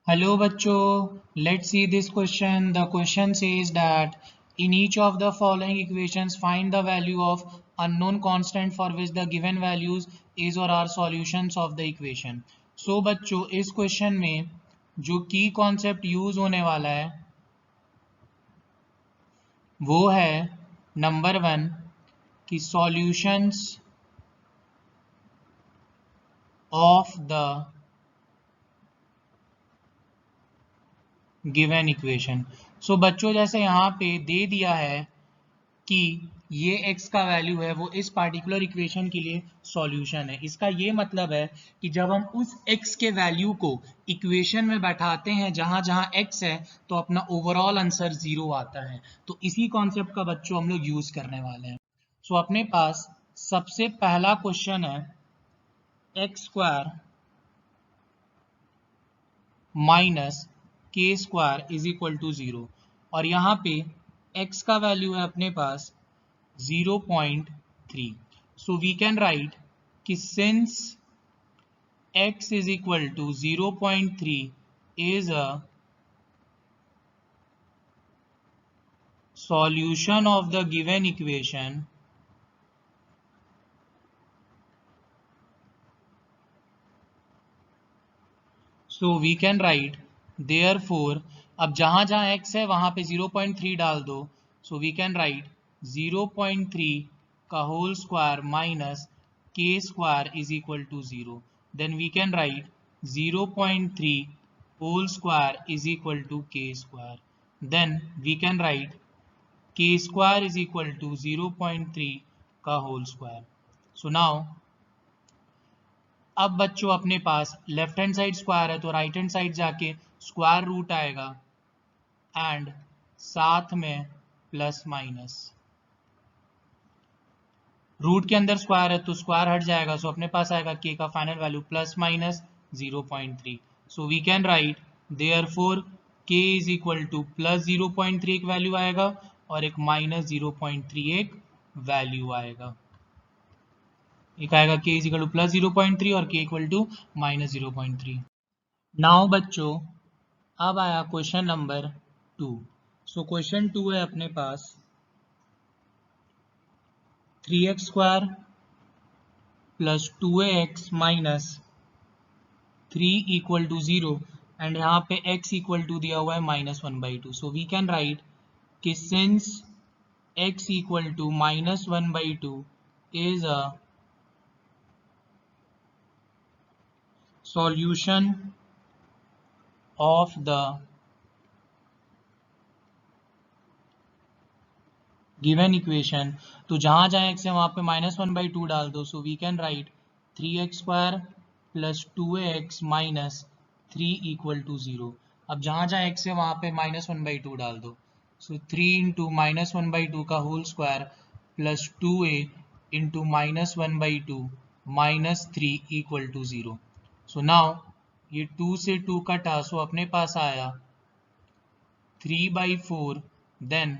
Hello bachcho, let's see this question. The question says that in each of the following equations find the value of unknown constant for which the given values is or are solutions of the equation. So बच्चों इस question में जो key concept use होने वाला है वो है number 1 कि solutions of the given equation. So बच्चों जैसे यहाँ पे दे दिया है कि ये x का वैल्यू है वो इस पार्टिकुलर इक्वेशन के लिए सॉल्यूशन है। इसका ये मतलब है कि जब हम उस x के वैल्यू को इक्वेशन में बैठाते हैं जहां जहां x है तो अपना ओवरऑल आंसर 0 आता है। तो इसी कॉन्सेप्ट का बच्चों हम लोग यूज करने वाले हैं। सो अपने पास सबसे पहला क्वेश्चन है x square minus k square is equal to 0 और यहाँ पे x का वैल्यू है अपने पास 0.3। सो वी कैन राइट कि since x is equal to 0.3 is a solution of the given equation, so we can write therefore अब जहां जहां x है वहां पे 0.3 डाल दो। सो वी कैन राइट 0.3 का whole square minus k square is equal to 0। Then we can write 0.3 whole square is equal to k square. Then we can write k square is equal to 0.3 का whole square. So now अब बच्चों अपने पास left hand side square है तो right hand side जाके square root आएगा and साथ में प्लस माइनस। रूट के अंदर स्क्वायर है तो स्क्वायर हट जाएगा। सो अपने पास आएगा के का final value plus minus 0.3। So we can write therefore k is equal to plus 0.3 एक वैल्यू आएगा और एक माइनस 0.3 एक वैल्यू आएगा। एक आएगा के इज इक्वल टू प्लस 0.3 और के इक्वल टू माइनस 0.3। नाउ बच्चों अब आया क्वेश्चन नंबर 2। सो क्वेश्चन 2 है अपने पास 3x square plus 2ax minus 3 equal to 0 and यहाँ पे x इक्वल टू दिया हुआ है -1/2। सो वी कैन राइट कि since x equal to -1/2 is a solution of the given equation, तो जहां जहां x है वहां पे -1/2 डाल दो। So we can write 3x square plus 2ax minus 3 equal to 0। अब जहां जहां x है वहां पे -1/2 डाल दो। सो 3 इंटू -1/2 का whole square plus 2a into -1/2 minus 3 equal to 0। So now ये 2 से 2 कटा सो अपने पास आया 3/4 then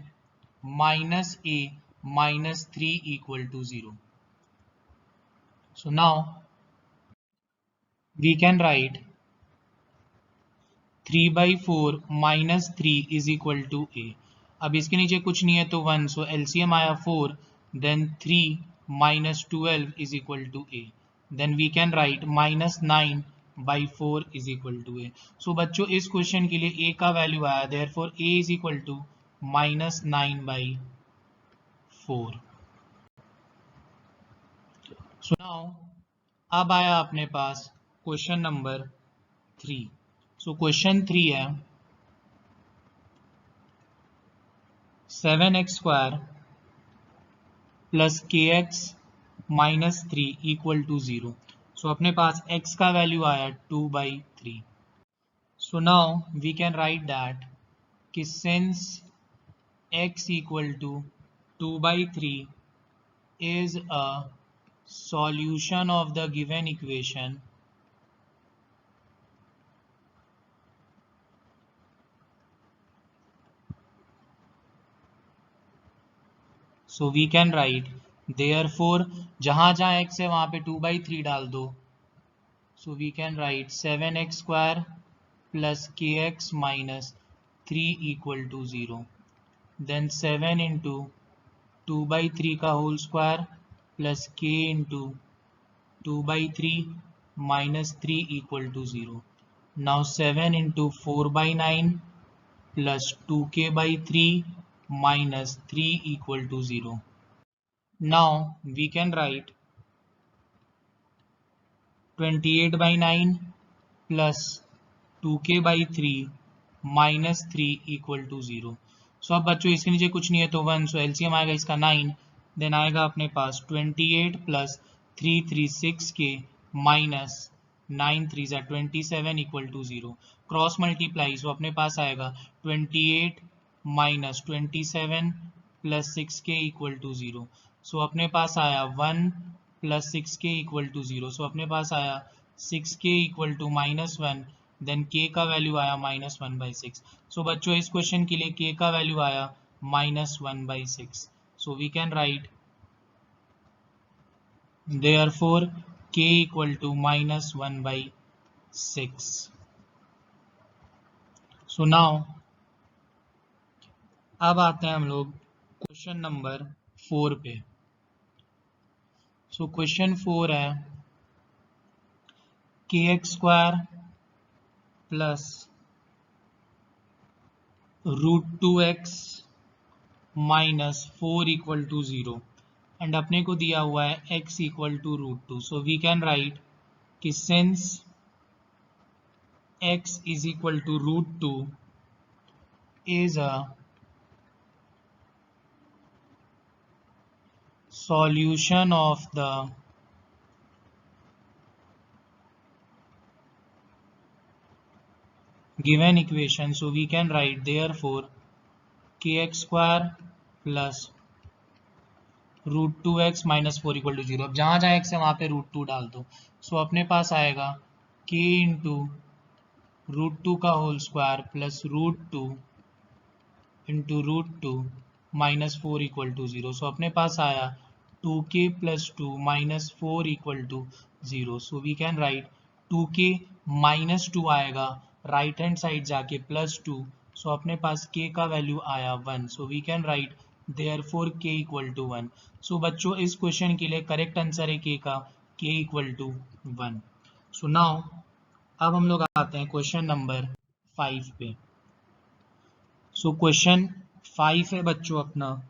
minus a minus 3 equal to 0। So now we can write 3/4 minus 3 is equal to a। अब इसके नीचे कुछ नहीं है तो 1। सो एलसीएम आया 4 then 3 minus 12 is equal to a। Then we can write -9/4 is equal to a। So बच्चों इस क्वेश्चन के लिए a का वैल्यू आया therefore a is equal to -9/4। So now अब आया अपने पास क्वेश्चन नंबर 3। सो क्वेश्चन 3 है 7x square plus kx minus 3 equal to 0। So अपने पास x का वैल्यू आया 2/3। So now we can write that कि since x equal to 2/3 is a solution of the given equation, so we can write therefore जहां जहां x है वहां पे 2/3 डाल दो। so we can write 7x square plus kx minus 3 equal to 0. Then 7 into 2 by 3 का whole square plus k into 2 by 3 minus 3 equal to 0. Now 7 into 4 by 9 plus 2k by 3 minus 3 equal to 0. Now we can write 28 by 9 plus 2k by 3 minus 3 equal to 0. सो अब बच्चों इसके नीचे कुछ नहीं है तो 1, सो LCM आएगा इसका 9, देन आएगा अपने पास 28 प्लस 336k माइनस 9 3 जा 27 equal to 0. Cross multiply, so अपने पास आएगा 28 minus 27 plus 6k equal to 0. So अपने पास आया 1 plus 6k equal to 0. So अपने पास आया 6k equal to -1, then k का वैल्यू आया -1/6. सो बच्चों इस क्वेश्चन के लिए k का वैल्यू आया -1/6. So we can write therefore k equal to -1/6. So now अब आते हैं हम लोग क्वेश्चन नंबर 4 पे. सो क्वेश्चन 4 है kx² plus √2x minus 4 equal to 0 and अपने को दिया हुआ है x equal to √2. So we can write कि since x is equal to √2 is a solution of the given equation. So we can write therefore kx² plus √2x minus 4 equal to 0. अब जहाँ जहाँ x है वहाँ पे √2 डाल दो. सो अपने पास आएगा k इंटू √2 का whole square plus √2 into √2 minus 4 equal to 0. So अपने पास आया 2k plus 2 minus 4 equal to 0. So we can write 2k minus 2 आएगा राइट हैंड साइड जाके प्लस 2. सो अपने पास k का वैल्यू आया 1. So we can write therefore k equal to 1. So बच्चों इस क्वेश्चन के लिए करेक्ट आंसर है k का k equal to 1. So now अब हम लोग आते हैं क्वेश्चन नंबर 5 पे. सो क्वेश्चन 5 है बच्चों अपना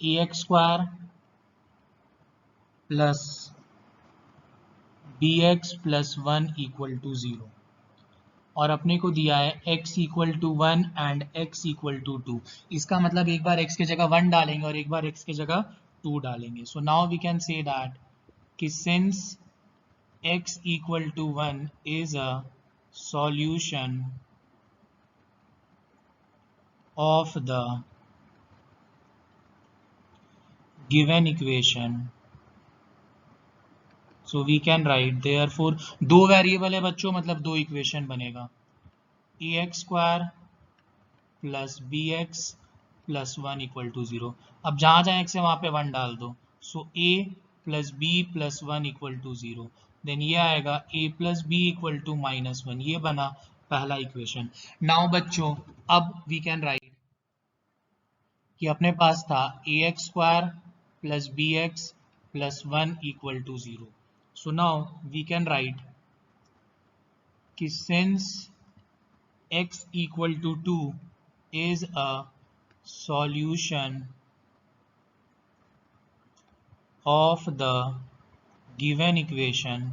ax² plus bx plus 1 equal to 0 और अपने को दिया है x equal to 1 and x equal to 2. इसका मतलब एक बार x की जगह 1 डालेंगे और एक बार x की जगह 2 डालेंगे. So now we can say that कि since x equal to 1 is a solution of the given equation. So we can write therefore दो वेरिएबल है बच्चों मतलब दो इक्वेशन बनेगा ax² plus bx plus 1 equal to 0. अब जहाँ जहाँ x है वहाँ पे 1 डाल दो. So a plus b plus 1 equal to 0. Then ये आएगा a plus b equal to -1. ये बना पहला इक्वेशन. नाउ बच्चों अब वी कैन राइट कि अपने पास था ax² plus bx plus 1 equal to 0. So now we can write कि since x equal to 2 is a solution of the given equation.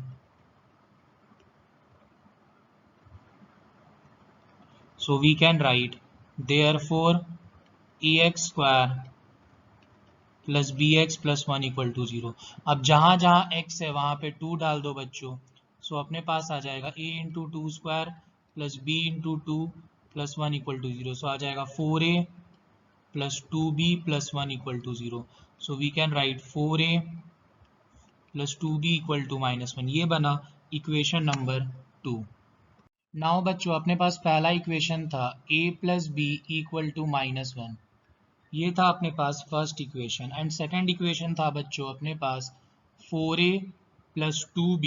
So we can write therefore ax² plus bx plus 1 equal to 0. अब जहां जहां x है वहां पे 2 डाल दो बच्चों. सो अपने पास आ जाएगा a into 2 square plus b into 2 plus 1 equal to 0. So आ जाएगा 4a plus 2b plus 1 equal to 0. So we can write 4a plus 2b equal to -1. ये बना इक्वेशन नंबर 2. नाउ बच्चों अपने पास पहला इक्वेशन था a plus b equal to -1. ये था अपने पास first equation. And second equation था बच्चों अपने पास 4a plus 2b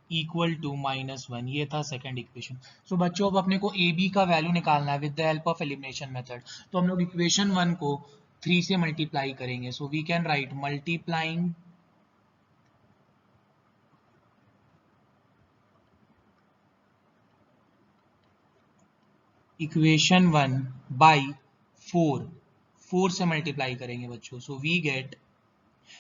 equal to -1। ये था सेकंड इक्वेशन। सो बच्चों अब अपने को ए बी का वैल्यू निकालना है with the help of elimination method. तो हम लोग इक्वेशन 1 को 3 से मल्टीप्लाई करेंगे। So we can write multiplying equation 1 by 4 से मल्टीप्लाई करेंगे बच्चों। सो वी गेट,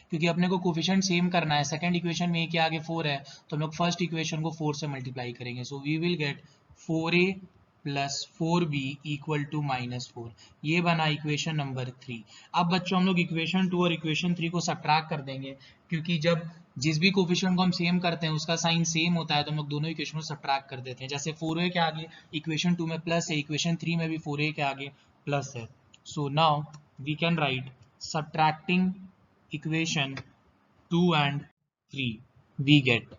क्योंकि अपने को कोफिशिएंट सेम करना है, सेकंड इक्वेशन में ए के आगे 4 है, तो हम लोग फर्स्ट इक्वेशन को 4 से मल्टीप्लाई करेंगे। So we will get 4a plus 4b equal to -4। ये बना इक्वेशन नंबर 3। अब बच्चों हम लोग इक्वेशन 2 और इक्वेशन 3 को सब्ट्रैक्ट कर देंगे, क्योंकि जब जिस भी कोफिशिएंट को हम सेम करते हैं उसका साइन सेम होता है, तो हम लोग दोनों इक्वेशन को सब्ट्रैक्ट कर देते हैं। जैसे 4a के आगे इक्वेशन 2 में प्लस है, इक्वेशन 3 में भी 4a के आगे प्लस है। So now we can write subtracting equation 2 and 3, we get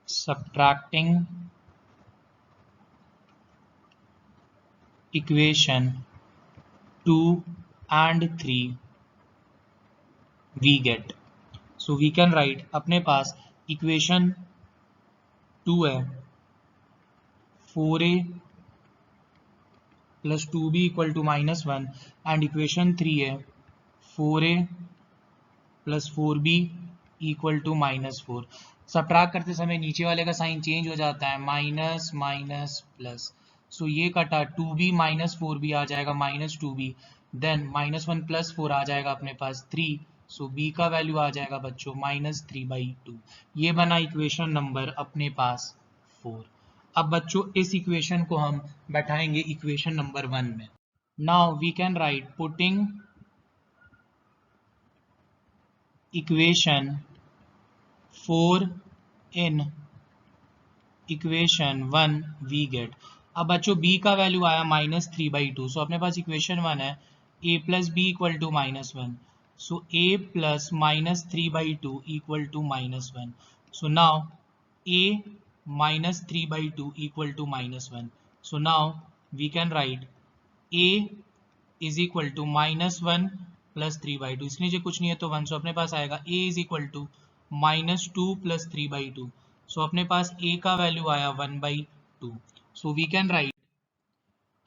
subtracting equation 2 and 3 we get, so we can write अपने पास equation 2 है 4a plus 2b equal to -1 and equation 3 है 4a plus 4b equal to -4। Subtract करते समय नीचे वाले का sign change हो जाता है, माइनस माइनस प्लस। सो ये कटा 2b माइनस 4b आ जाएगा -2b, देन -1 प्लस 4 आ जाएगा अपने पास 3। सो b का वैल्यू आ जाएगा बच्चों -3/2। ये बना इक्वेशन नंबर अपने पास 4। अब बच्चों इस इक्वेशन को हम बैठाएंगे इक्वेशन नंबर 1 में। Now we can write putting equation 4 in equation 1 we get. अब बच्चों b का वैल्यू आया -3/2। सो अपने पास इक्वेशन 1 है a plus b equal to -1। So a plus -3/2 equal to -1। So now a -3/2 equal to -1। So now we can write a is equal to -1 plus 3/2। इसलिए जो कुछ नहीं है तो 1। सो अपने पास आएगा a is equal to -2 plus 3/2। So अपने पास a का वैल्यू आया 1/2। सो वी कैन राइट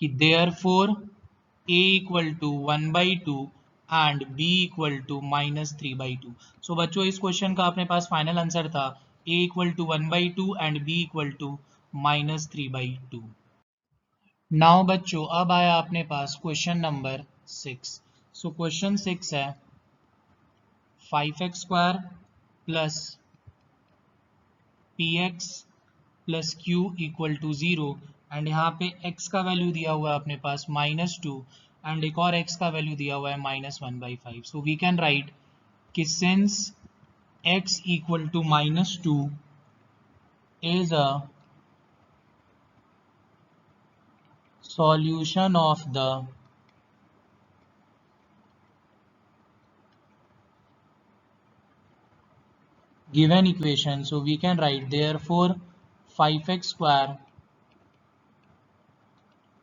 कि therefore a equal to 1/2 and b equal to -3/2। So बच्चों इस क्वेश्चन का अपने पास फाइनल आंसर था a equal to 1/2 and b equal to -3/2। Now बच्चों अब आया अपने पास क्वेश्चन नंबर 6। सो क्वेश्चन 6 है 5x² plus px plus q equal to 0 and यहाँ पे x का वैल्यू दिया हुआ है अपने पास -2 एंड एक और x का वैल्यू दिया हुआ है -1/5। सो वी कैन राइट कि since x equal to -2 is a solution of the given equation, so we can write therefore 5x²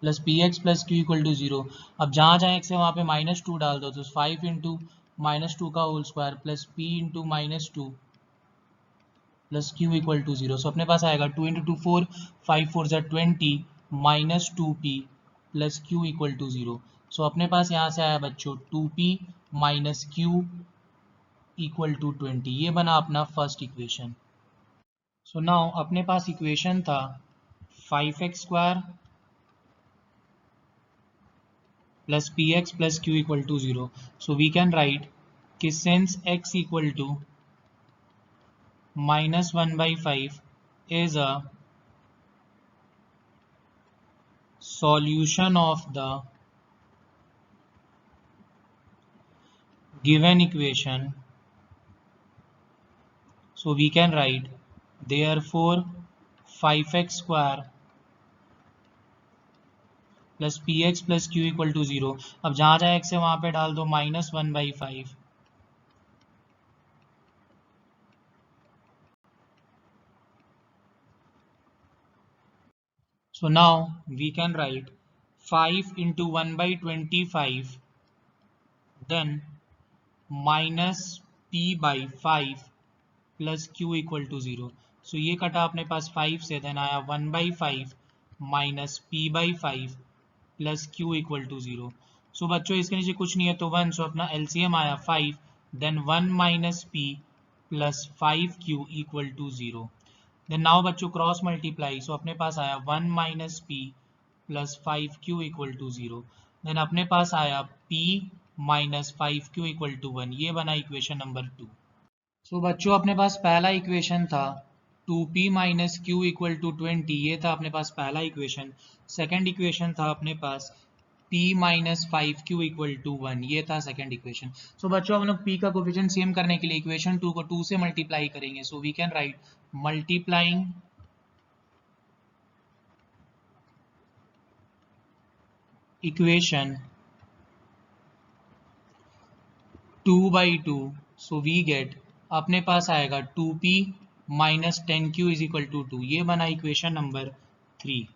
plus px plus q equal to 0। अब जहाँ जहाँ x है वहाँ पे -2 डाल दो, तो 5 इंटू -2 का whole square plus p into -2 plus q equal to 0। So अपने पास आएगा 2 इंटू 2 4, 5 4 ज़ा 20 -2p plus q equal to 0। So अपने पास यहाँ से आया बच्चों 2p minus q equal to 20। ये बना अपना फर्स्ट इक्वेशन। सो नाउ अपने पास इक्वेशन था 5x² plus px plus q equal to 0। So we can write कि since x equal to -1/5 is a solution of the given equation, so we can write therefore 5x² plus px plus q equal to 0। अब जहाँ जहाँ x है वहाँ पे डाल दो -1/5। So now we can write 5 into 1/25, then minus p by 5 plus q equal to 0। So ये कटा अपने पास 5 से, देन आया 1/5 minus p by 5 plus q equal to 0। So बच्चों इसके नीचे कुछ नहीं है तो 1, सो अपना एलसीएम आया 5, then 1 minus p plus 5q equal to 0। Then now बच्चों क्रॉस मल्टीप्लाई, सो अपने पास आया 1 minus p plus 5q equal to 0। Then अपने पास आया p minus 5q equal to 1। ये बना इक्वेशन नंबर 2। सो बच्चों अपने पास पहला इक्वेशन था 2p minus q equal to 20, ये था अपने पास पहला इक्वेशन। सेकेंड इक्वेशन था अपने पास p minus 5q equal to 1, ये था सेकेंड इक्वेशन। सो बच्चों हम लोग p का कोफिशिएंट सेम करने के लिए इक्वेशन 2 को 2 से मल्टीप्लाई करेंगे। So we can write multiplying equation 2 by 2, so we get अपने पास आएगा 2p minus 10q is equal to 2। ये बना इक्वेशन नंबर 3।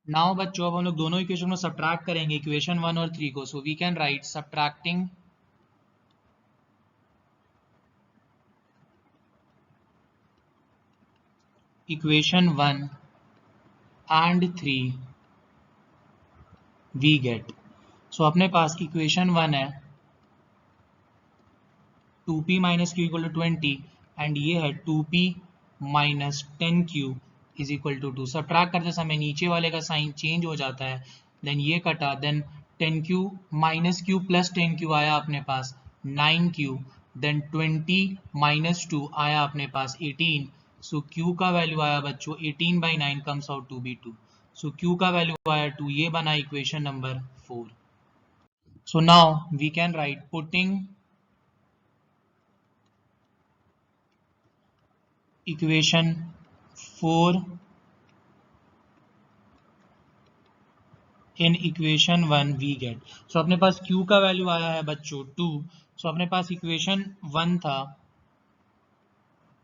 नाउ बच्चों अब हम लोग दोनों इक्वेशन को सब्ट्रैक्ट करेंगे, इक्वेशन 1 और 3 को। So we can write subtracting equation 1 and 3 we get. So अपने पास इक्वेशन 1 है 2p minus q equal to 20 and ये है 2p minus 10q is equal to 2। Subtract करते समय नीचे वाले का साइन चेंज हो जाता है, देन ये कटा, then 10q minus Q plus 10q आया अपने पास 9q, देन 20 माइनस 2 आया अपने पास 18। सो q का वैल्यू आया बच्चों 18/9 comes out to be 2। So q का वैल्यू आया 2। ये बना equation number 4। So now we can write putting equation 4 in equation 1 we get. So अपने पास q का वैल्यू आया है बच्चों 2। सो अपने पास इक्वेशन 1 था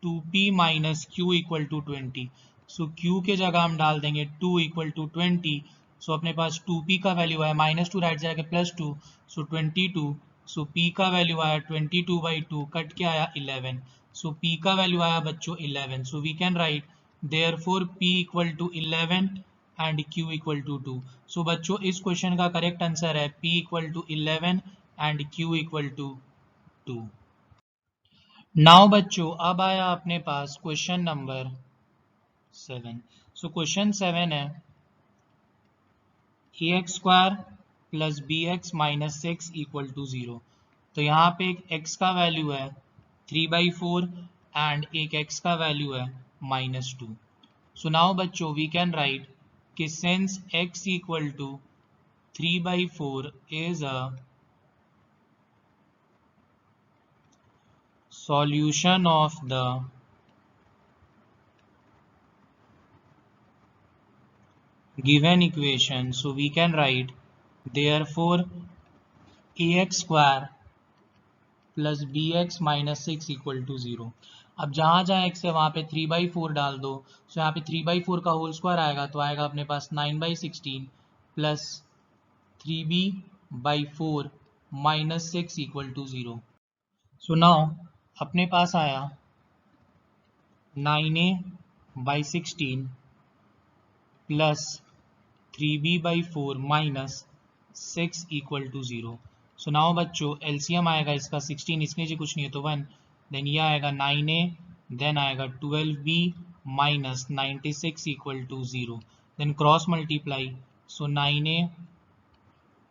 2p minus q equal to 20। So q के जगह हम डाल देंगे 2 इक्वल टू 20। सो अपने पास 2p का वैल्यू आया -2 राइट जाएगा +2, सो 22। सो p का वैल्यू आया 22/2 कट के आया 11। सो p का वैल्यू आया बच्चों 11। So we can write therefore p equal to 11 and q equal to 2। So बच्चों इस क्वेश्चन का करेक्ट आंसर है p equal to 11 and q equal to 2। Now बच्चों अब आया अपने पास क्वेश्चन नंबर 7। सो क्वेश्चन 7 है ax square plus bx minus 6 equal to 0। तो यहाँ पे एक x का वैल्यू है 3/4 एंड एक x का वैल्यू है -2। सो नाउ बच्चों वी कैन राइट कि since x equal to 3/4 is a solution of the given equation, so we can write therefore ax square plus b x minus 6 equal to 0। अब जहाँ जहाँ x है वहाँ पे 3/4 डाल दो। सो यहाँ पे 3/4 का होल स्क्वायर आएगा तो आएगा अपने पास 9/16 plus 3b/4 minus 6 equal to 0। So now अपने पास आया 9a/16 plus 3b/4 minus 6 equal to 0। So now बच्चों एलसीएम आएगा इसका 16, इसके नीचे कुछ नहीं है तो 1, देन ये आएगा 9a, देन आएगा 12b minus 96 equal to 0। Then cross multiply, so 9a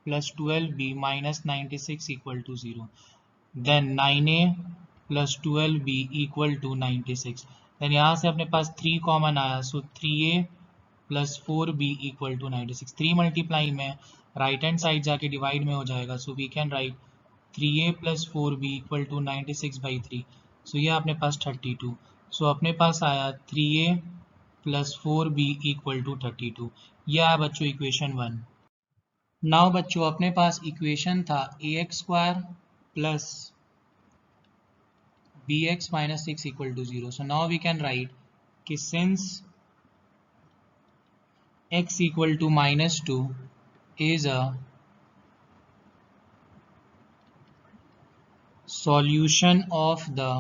plus 12b minus 96 equal to 0, then 9a plus 12b equal to 96। Then यहाँ से अपने पास 3 कॉमन आया, so 3a plus 4b equal to 96। 3 multiply में right hand side जाके divide में हो जाएगा। So we can write 3a plus 4b equal to 96/3। So ये अपने पास 32। सो अपने पास आया 3a plus 4b equal to 32। यह आया बच्चों इक्वेशन 1। नाउ बच्चों अपने पास इक्वेशन था ax square plus bx minus 6 equal to 0। So now we can write कि since x equal to -2 is a solution of the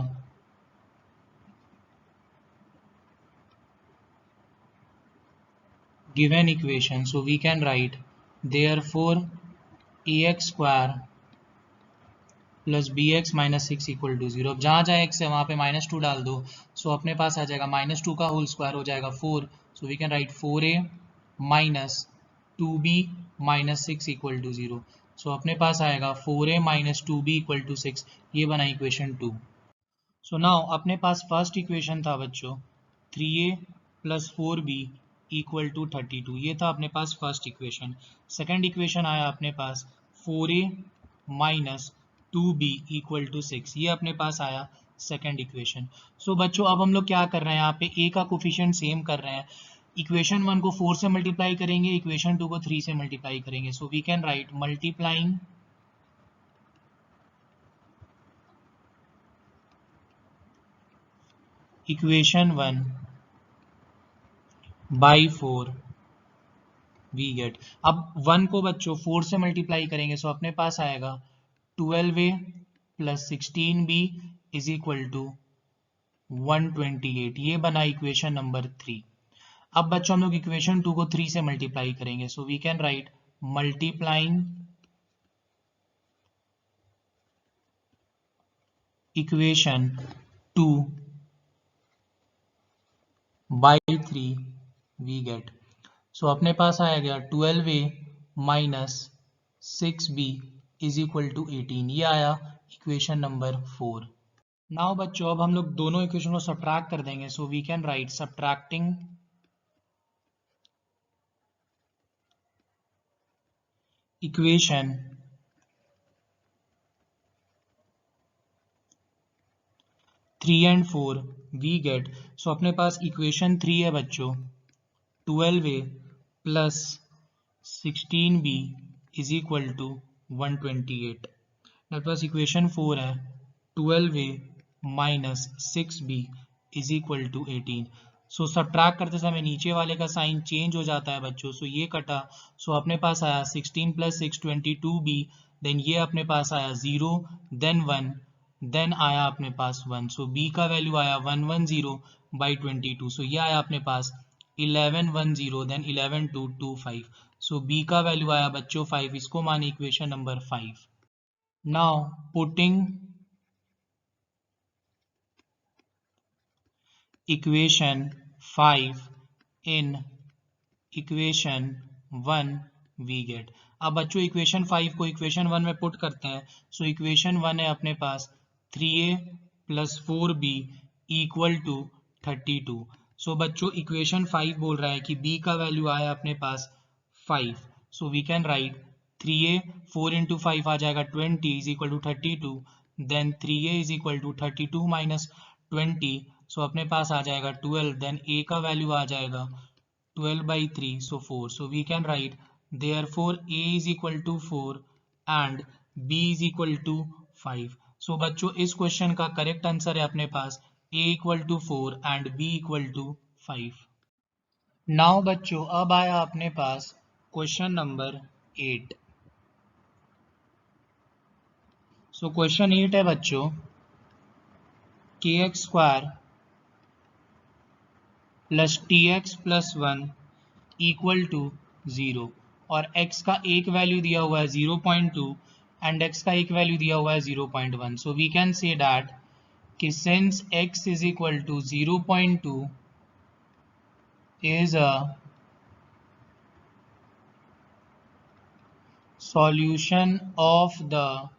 given equation. So we can write therefore ax square plus b x minus six equal to zero. अब जहाँ जहाँ x है वहाँ पे -2 डाल दो, सो अपने पास आ जाएगा -2 का होल स्क्वायर हो जाएगा 4, so we can write 4a minus 2b minus 6 equal to zero. So अपने पास आएगा 4a minus 2b equal to 6, ये बना इक्वेशन 2। सो नाउ अपने पास फर्स्ट इक्वेशन था बच्चों 3a plus 4b equal to 32, ये था अपने पास फर्स्ट इक्वेशन। सेकेंड इक्वेशन आया अपने पास 4a minus 2b equal to 6, ये अपने पास आया सेकेंड इक्वेशन। सो बच्चों अब हम लोग क्या कर रहे हैं, यहाँ पे a का कोफिशिएंट सेम कर रहे हैं। इक्वेशन 1 को 4 से मल्टीप्लाई करेंगे, इक्वेशन 2 को 3 से मल्टीप्लाई करेंगे। So we can write multiplying equation 1 by 4 we get. अब 1 को बच्चों 4 से मल्टीप्लाई करेंगे, सो अपने पास आएगा 12a plus 16b is equal to 128, ये बना इक्वेशन नंबर 3। अब बच्चों हम लोग इक्वेशन 2 को 3 से मल्टीप्लाई करेंगे, so we can write multiplying equation 2 by 3 we get. So अपने पास आया गया 12a minus 6b is equal to 18, ये आया इक्वेशन नंबर 4। नाउ बच्चों अब हम लोग दोनों इक्वेशन को सब्ट्रैक्ट कर देंगे, so we can write subtracting equation 3 and 4 we get. So अपने पास इक्वेशन 3 है बच्चों 12a plus 16b is equal to 128। मेरे पास इक्वेशन 4 है 12a minus 6b is equal to 18। So subtract करते समय नीचे वाले का साइन चेंज हो जाता है बच्चों, सो ये कटा। सो अपने पास आया 16 प्लस 6 22b, देन ये अपने पास आया 0, देन 1, देन आया अपने पास 1। सो b का वैल्यू आया 110 बाई 22, सो ये आया अपने पास 1110, देन 11 2 2 5। सो b का वैल्यू आया बच्चों 5, इसको माने equation number 5। Now putting equation 5 in equation 1 we get. अब बच्चों इक्वेशन 5 को इक्वेशन 1 में पुट करते हैं, सो इक्वेशन 1 है अपने पास 3a plus 4b equal to 32। So बच्चों इक्वेशन 5 बोल रहा है कि b का वैल्यू आया अपने पास 5, so we can write 3a 4 into 5 आ जाएगा 20 is equal to 32, then 3a is equal to 32 minus 20, so अपने पास आ जाएगा 12, देन a का वैल्यू आ जाएगा 12 by 3, so 4. So we can write therefore a is equal to 4 and b is equal to 5. So बच्चों इस क्वेश्चन का करेक्ट आंसर है अपने पास a equal to 4 and b equal to 5. Now बच्चों अब आया अपने पास क्वेश्चन नंबर 8। सो क्वेश्चन 8 है बच्चों kx square plus tx plus 1 equal to 0 और x का एक वैल्यू दिया हुआ है 0.2 एंड x का एक वैल्यू दिया हुआ है 0.1। So we can say that कि since x is equal to 0.2 is a solution of the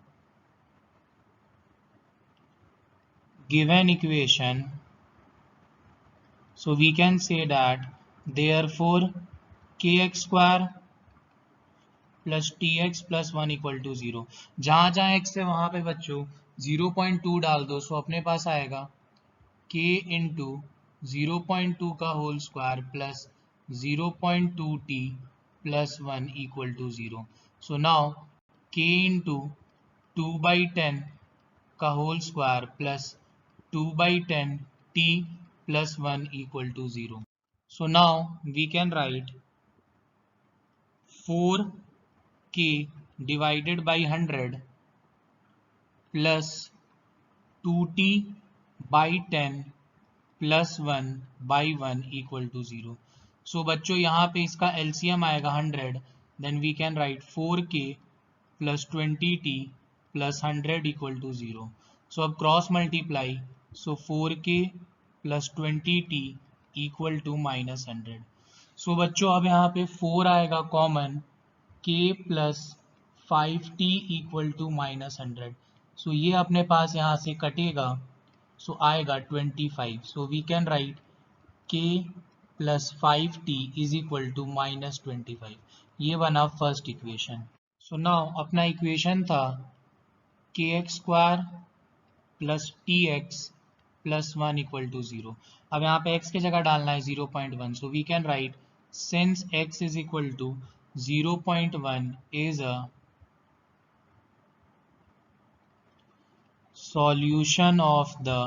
given equation, so we can say that therefore kx square plus t x plus 1 equal to 0। जहाँ जहाँ x है वहाँ पे बच्चों 0.2 डाल दो, सो अपने पास आएगा k इंटू 0.2 का whole square plus 0.2t plus 1 equal to 0। So now k into 2/10 का whole square plus 2/10 t plus 1 equal to 0। So now we can write 4k divided by 100 plus 2t by 10 plus 1 by 1 equal to 0। So बच्चों यहाँ पे इसका LCM आएगा 100, then we can write 4k plus 20t plus 100 equal to 0। सो अब cross multiply, so 4k plus 20t equal to minus 100। So बच्चों अब यहाँ पे 4 आएगा common, k plus 5t equal to minus 100। So ये अपने पास यहाँ से कटेगा, सो आएगा 25। So we can write k plus 5t is equal to minus 25। ये बना फर्स्ट इक्वेशन। सो नाउ अपना इक्वेशन था kx square plus tx plus 1 equal to 0। अब यहाँ पे x की जगह डालना है 0.1। So we can write since x is equal to 0.1 is a solution of the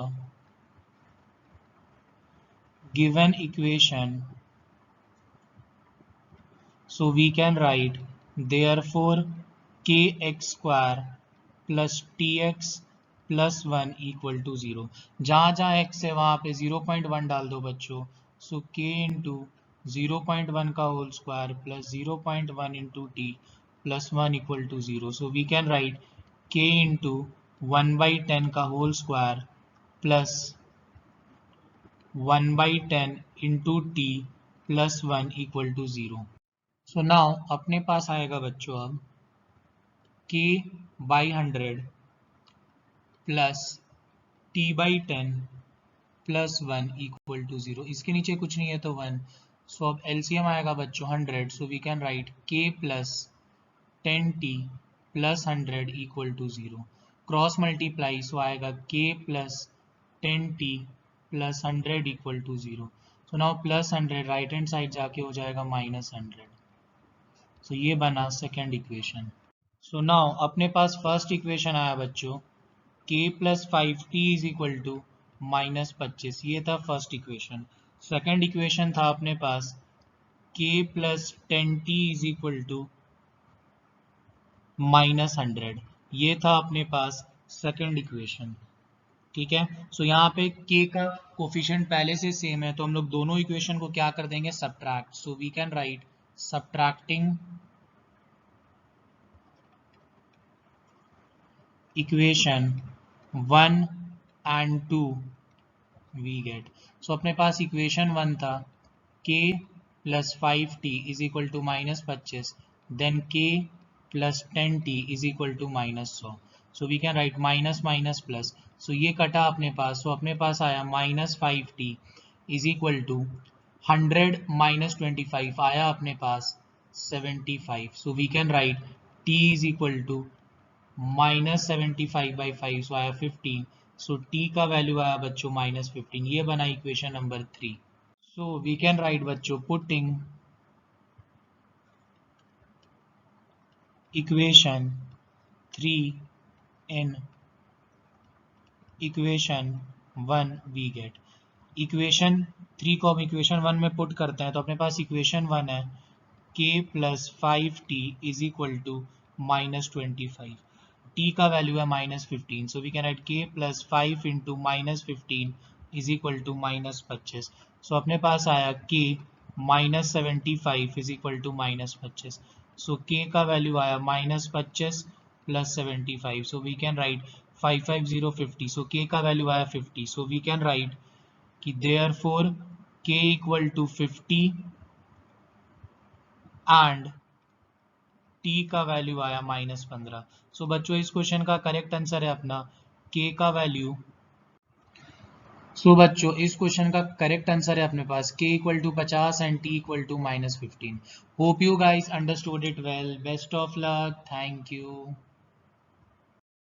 given equation, so we can write therefore kx square plus tx plus 1 equal to 0। जहाँ जहाँ x है वहाँ पे 0.1 डाल दो बच्चों। सो k इंटू 0.1 का whole square plus 0.1 into t plus 1 equal to 0। So we can write k into 1/10 का whole square plus 1/10 into t plus 1 equal to 0। So now अपने पास आएगा बच्चों अब k by 100 plus t by 10 plus 1 equal to 0। इसके नीचे कुछ नहीं है तो 1। सो अब एलसीएम आएगा बच्चों 100। So we can write k plus 10t plus 100 equal to 0। Cross multiply, so आएगा k plus 10t plus 100 equal to 0। So now plus 100 right hand side जाके हो जाएगा माइनस 100। सो ये बना सेकेंड इक्वेशन। सो नाउ अपने पास first equation आया बच्चों k plus 5t is equal to minus 25। ये था फर्स्ट इक्वेशन। सेकेंड इक्वेशन था अपने पास k plus 10t is equal to minus 100। ये था अपने पास सेकेंड इक्वेशन। ठीक है। सो यहाँ पे k का कोफिशिएंट पहले से सेम है तो हम लोग दोनों इक्वेशन को क्या कर देंगे, subtract. So we can write subtracting equation 1 and 2 we get। So अपने पास इक्वेशन 1 था k plus 5t is equal to minus 25, then k plus 10t is equal to minus 100। So we can write minus minus plus, so ये कटा अपने पास। So अपने पास आया minus 5t is equal to 100 minus 25 आया अपने पास 75। So we can right t is equal to minus 75/5, so आया 15। सो t का वैल्यू आया बच्चों माइनस 15। ये बना equation number 3। So we can write बच्चों putting equation 3 in equation 1 we get. Equation 3 को हम इक्वेशन 1 में पुट करते हैं तो अपने पास इक्वेशन 1 है k plus 5t is equal to minus 25। t का वैल्यू है minus 15। So we can write k plus 5 into minus 15 is equal to minus 25। So अपने पास आया k minus 75 is equal to minus 25। So k का value आया minus 25 plus 75। So we can write 55050। So k का value आया 50। So we can write कि therefore k equal to 50 and t का value आया माइनस 15। सो बच्चों इस question का करेक्ट आंसर है अपना k का वैल्यू। सो बच्चों इस क्वेश्चन का करेक्ट आंसर है अपने पास k equal to 50 and t equal to minus 15। Hope you guys understood it well. Best of luck. Thank you.